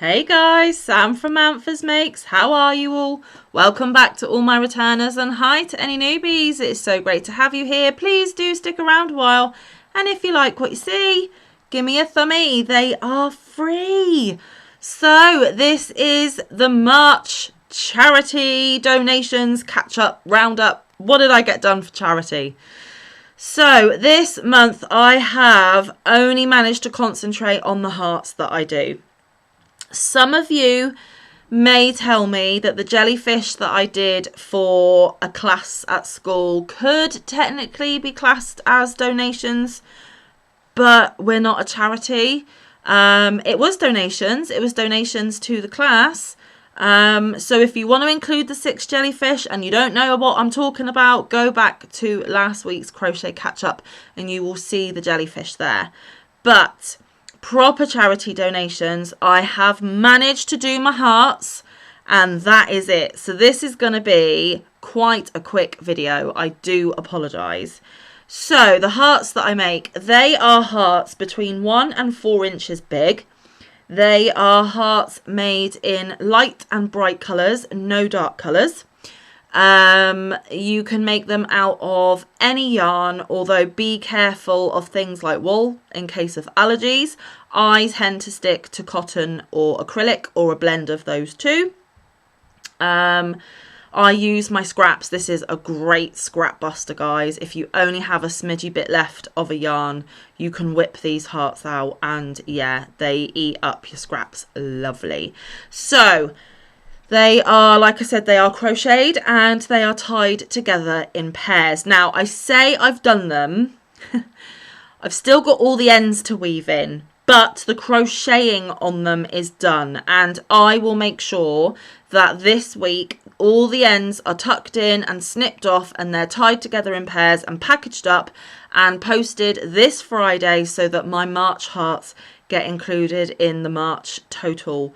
Hey guys, Sam from Manfa's Makes. How are you all? Welcome back to all my returners, and hi to any newbies. It's so great to have you here. Please do stick around a while, and if you like what you see, give me a thumbie. They are free. So this is the March charity donations catch up roundup. What did I get done for charity? So this month I have only managed to concentrate on the hearts that I do. Some of you may tell me that the jellyfish that I did for a class at school could technically be classed as donations, but we're not a charity. It was donations. It was donations to the class. So if you want to include the 6 jellyfish and you don't know what I'm talking about, go back to last week's crochet catch up and you will see the jellyfish there. But proper charity donations, I have managed to do my hearts, and that is it. So this is going to be quite a quick video. I do apologise. So the hearts that I make, they are hearts between 1 and 4 inches big. They are hearts made in light and bright colours, no dark colours. You can make them out of any yarn, although be careful of things like wool in case of allergies. I tend to stick to cotton or acrylic or a blend of those two. I use my scraps. This is a great scrap buster, guys. If you only have a smidgy bit left of a yarn, you can whip these hearts out, and yeah, they eat up your scraps lovely. So they are, like I said, they are crocheted and they are tied together in pairs. Now, I say I've done them. I've still got all the ends to weave in, but the crocheting on them is done. And I will make sure that this week all the ends are tucked in and snipped off and they're tied together in pairs and packaged up and posted this Friday so that my March hearts get included in the March total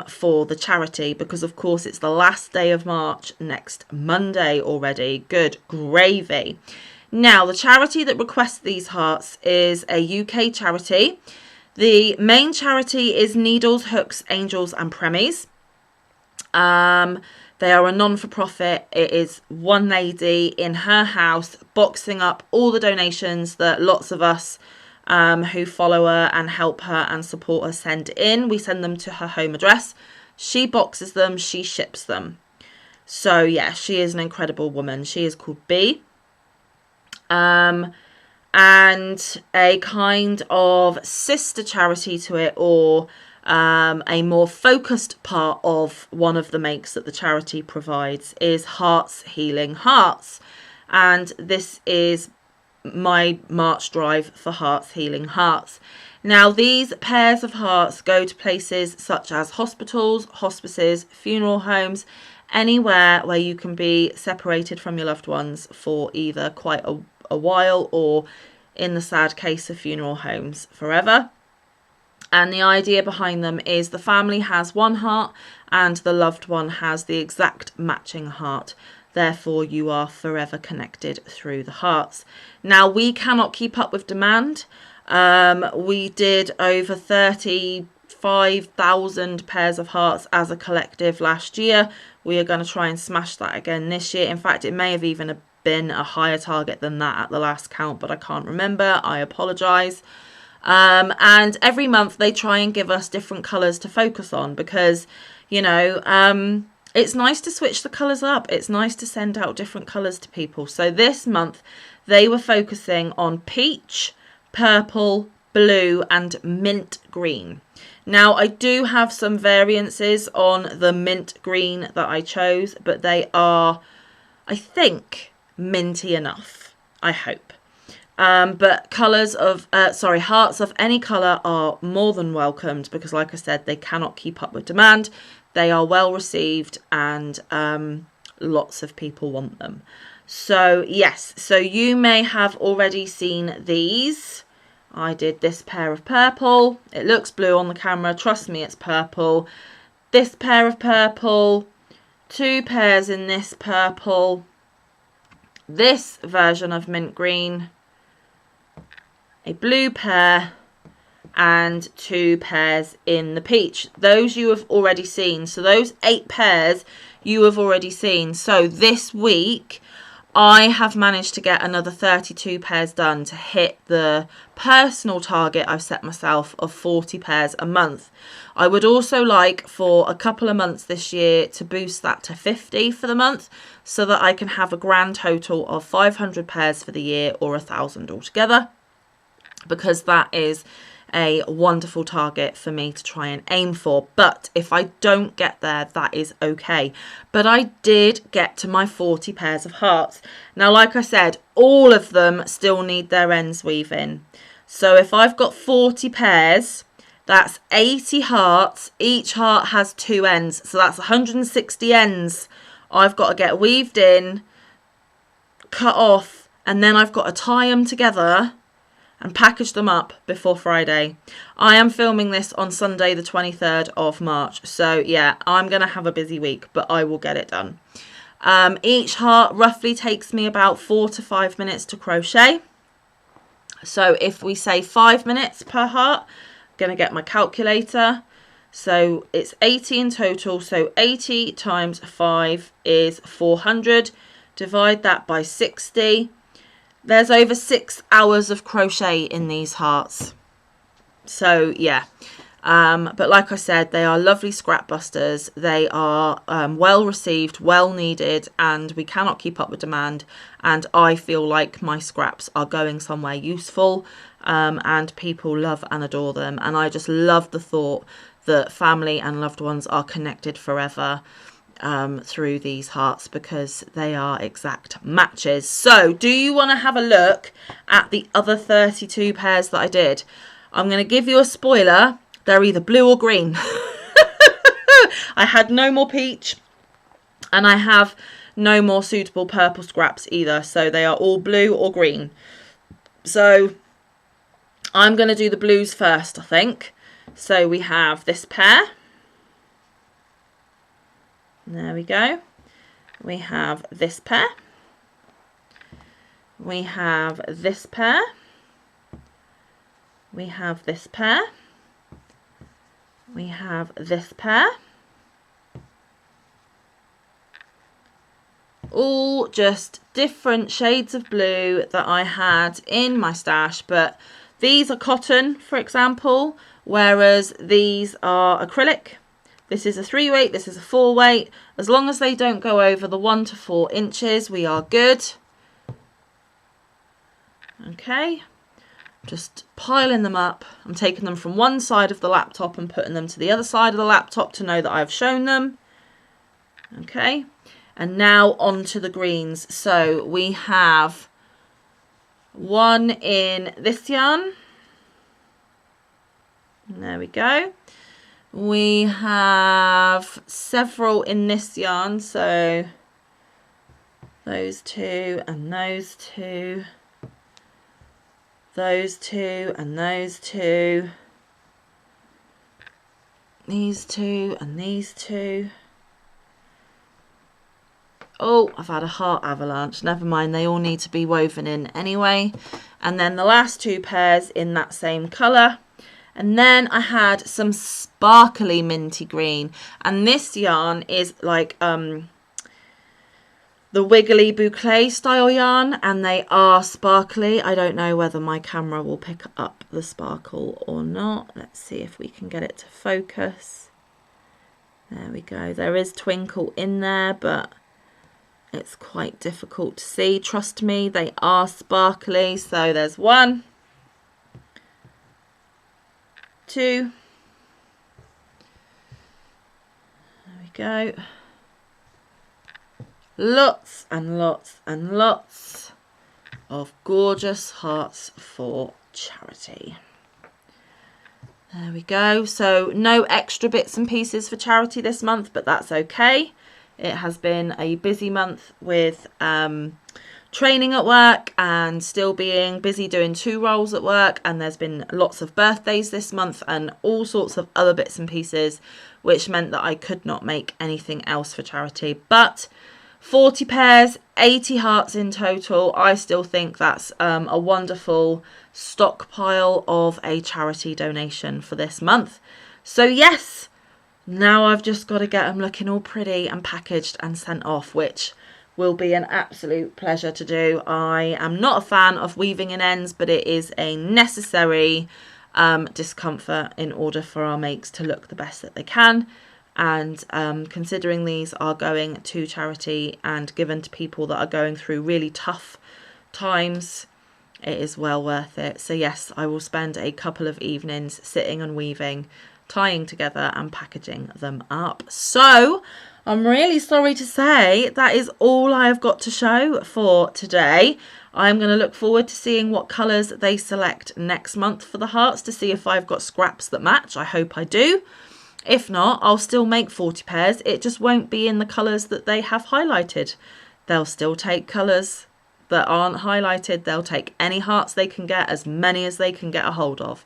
for the charity, because of course it's the last day of March next Monday already. Good gravy. Now, the charity that requests these hearts is a UK charity. The main charity is Needles, Hooks, Angels and Premies. They are a non-for-profit. It is one lady in her house boxing up all the donations that lots of us who follow her and help her and support her send in. We send them to her home address. She boxes them, she ships them. So yeah, she is an incredible woman. She is called B. And a kind of sister charity to it, or a more focused part of one of the makes that the charity provides, is Hearts Healing Hearts. And this is my March drive for Hearts Healing Hearts. Now, these pairs of hearts go to places such as hospitals, hospices, funeral homes, anywhere where you can be separated from your loved ones for either quite a while, or in the sad case of funeral homes, forever. And the idea behind them is the family has one heart and the loved one has the exact matching heart. Therefore, you are forever connected through the hearts. Now, we cannot keep up with demand. We did over 35,000 pairs of hearts as a collective last year. We are going to try and smash that again this year. In fact, it may have even been a higher target than that at the last count, but I can't remember. I apologise. And every month they try and give us different colours to focus on, because, you know, it's nice to switch the colours up. It's nice to send out different colours to people. So this month they were focusing on peach, purple, blue and mint green. Now, I do have some variances on the mint green that I chose, but they are, I think, minty enough, I hope. But colours of, hearts of any colour are more than welcomed, because like I said, they cannot keep up with demand. They are well received and lots of people want them. So yes, so you may have already seen these. I did this pair of purple. It looks blue on the camera. Trust me, it's purple. This pair of purple. 2 pairs in this purple. This version of mint green. A blue pair. and 2 pairs in the peach. Those you have already seen. So those 8 pairs you have already seen. So this week I have managed to get another 32 pairs done to hit the personal target I've set myself of 40 pairs a month. I would also like for a couple of months this year to boost that to 50 for the month so that I can have a grand total of 500 pairs for the year, or 1,000 altogether, because that is a wonderful target for me to try and aim for. But if I don't get there, that is okay. But I did get to my 40 pairs of hearts. Now, like I said, all of them still need their ends weaving. So if I've got 40 pairs, that's 80 hearts. Each heart has 2 ends. So that's 160 ends I've got to get weaved in, cut off, and then I've got to tie them together and package them up before Friday. I am filming this on Sunday the 23rd of March. So yeah, I'm going to have a busy week, but I will get it done. Each heart roughly takes me about 4 to 5 minutes to crochet. So if we say 5 minutes per heart, I'm going to get my calculator. So it's 80 in total. So 80 times 5 is 400. Divide that by 60. There's over 6 hours of crochet in these hearts. So yeah, but like I said, they are lovely scrap busters. They are well received, well needed, and we cannot keep up with demand. And I feel like my scraps are going somewhere useful, and people love and adore them. And I just love the thought that family and loved ones are connected forever through these hearts, because they are exact matches. So do you want to have a look at the other 32 pairs that I did? I'm going to give you a spoiler. They're either blue or green. I had no more peach, and I have no more suitable purple scraps either. So they are all blue or green. So I'm going to do the blues first, I think. So we have this pair. There we go. We have this pair. We have this pair. We have this pair. We have this pair. All just different shades of blue that I had in my stash, but these are cotton, for example, whereas these are acrylic. This is a 3 weight, this is a 4 weight. As long as they don't go over the 1 to 4 inches, we are good. Okay, just piling them up. I'm taking them from one side of the laptop and putting them to the other side of the laptop to know that I've shown them. Okay, and now on to the greens. So we have one in this yarn. There we go. We have several in this yarn, so those 2 and those 2, those 2 and those 2, these 2 and these 2. Oh, I've had a heart avalanche. Never mind, they all need to be woven in anyway. And then the last 2 pairs in that same colour. And then I had some sparkly minty green, and this yarn is like the wiggly boucle style yarn, and they are sparkly. I don't know whether my camera will pick up the sparkle or not. Let's see if we can get it to focus. There we go. There is twinkle in there, but it's quite difficult to see. Trust me, they are sparkly. So there's 1, 2, there we go, lots and lots and lots of gorgeous hearts for charity. There we go. So no extra bits and pieces for charity this month, but that's okay. It has been a busy month with training at work and still being busy doing 2 roles at work, and there's been lots of birthdays this month and all sorts of other bits and pieces, which meant that I could not make anything else for charity. But 40 pairs, 80 hearts in total. I still think that's a wonderful stockpile of a charity donation for this month. So yes, now I've just got to get them looking all pretty and packaged and sent off, which will be an absolute pleasure to do. I am not a fan of weaving in ends, but it is a necessary discomfort in order for our makes to look the best that they can. And considering these are going to charity and given to people that are going through really tough times, it is well worth it. So yes, I will spend a couple of evenings sitting and weaving, tying together and packaging them up. So I'm really sorry to say that is all I have got to show for today. I'm going to look forward to seeing what colours they select next month for the hearts, to see if I've got scraps that match. I hope I do. If not, I'll still make 40 pairs. It just won't be in the colours that they have highlighted. They'll still take colours that aren't highlighted. They'll take any hearts they can get, as many as they can get a hold of.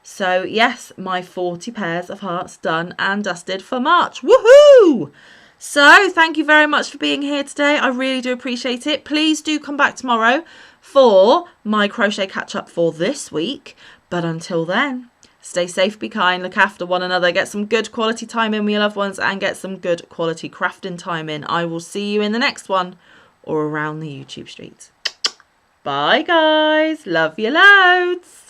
So yes, my 40 pairs of hearts done and dusted for March. Woohoo! So thank you very much for being here today. I really do appreciate it. Please do come back tomorrow for my crochet catch up for this week. But until then, stay safe, be kind, look after one another, get some good quality time in with your loved ones, and get some good quality crafting time in. I will see you in the next one or around the YouTube streets. Bye guys. Love you loads.